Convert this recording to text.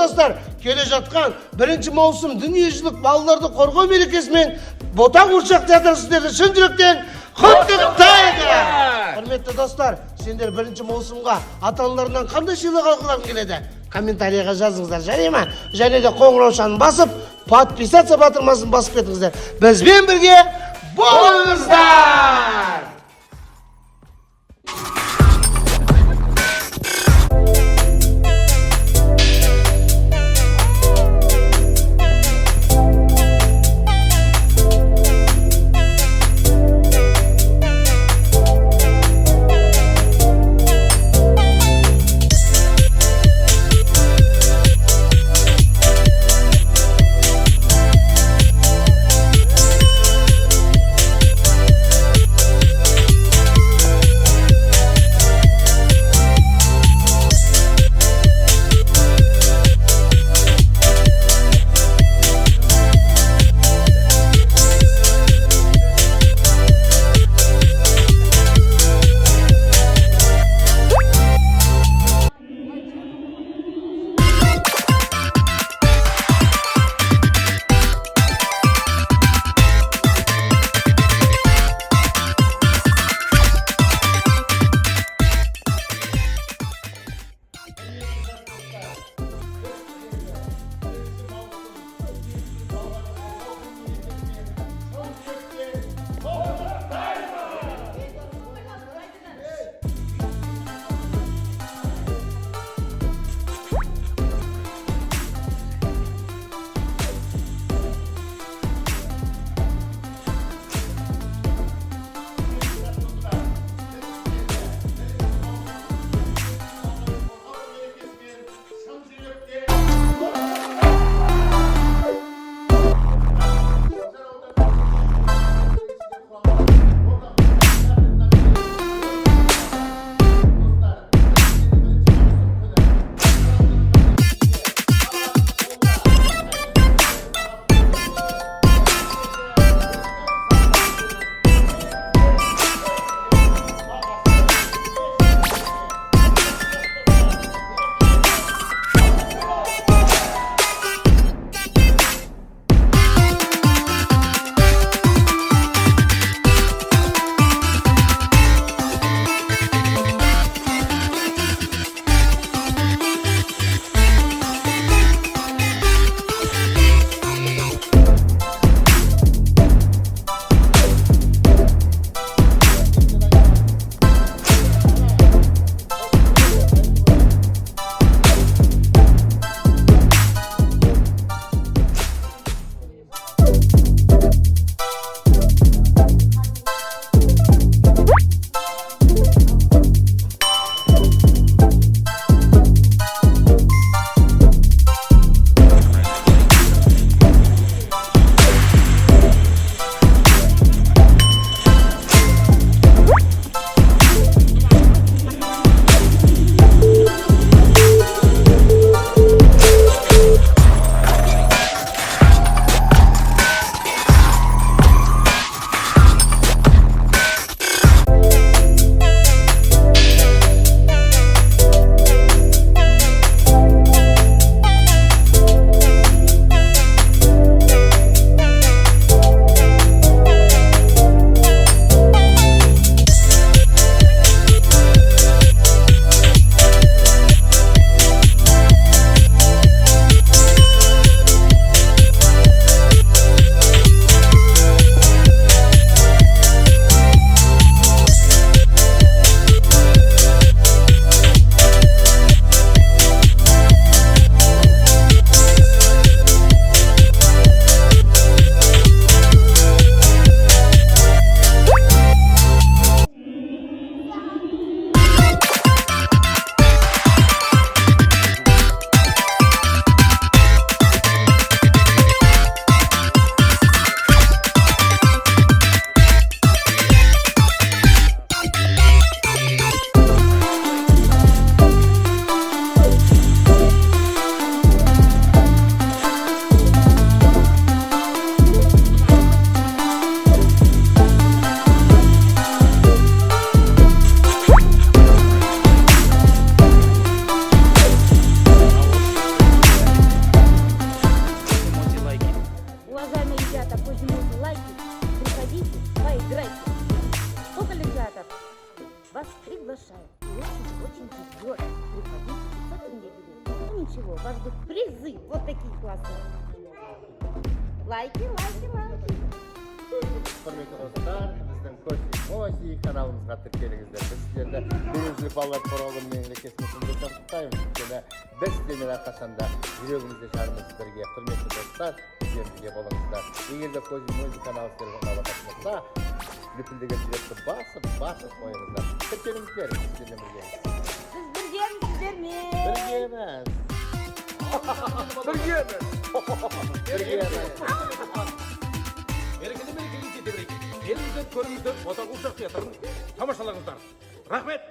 достар, келе жатқан 1 маусым дүниежүзілік балаларды қорғау мерекесімен Бота куыршақ театры сіздерді шын жүректен құттықтайды. Құрметті достар, сендер 1 маусымға ата-аналарынан қандай сыйлық алғыларың келеді? Комментарийға жазыңыздар, жарай ма? Және де қоңыраушаны басып, подписаться батырмасын басып кетіңіздер. Бізбен бірге болыңыздар! ребята, KoziMoziLikee, приходите, поиграйте. Сколько театр? Вас приглашаю. Очень ждет. Приходите, 500 тенге билет. Ну ничего, вас ждут призы. Вот такие классные. Лайки. Құрметті достар, біздің KoziMozi каналымызға тіркеліңіздер. Біз сіздерді дүниежүзілік балалар қорғалының мерекесінде құттықтаймыз. Өйткені біз сіздермен әрқашанда жүрегімізде жарымыз бірге. Құрметті достар, бізбен бірге болыңыздар. Егер де KoziMozi каналы сіздерге қалатын болса, лүпілдеген жүректі басып қойыңыздар. Тіркеліңіздер, сіздермен біргеміз. Siz birgemiz, sizlerмен. Мерекеге кете берейік. Келіңіздер, көріністер, қуыршақ театрын тамашалаңыздар. Рахмет!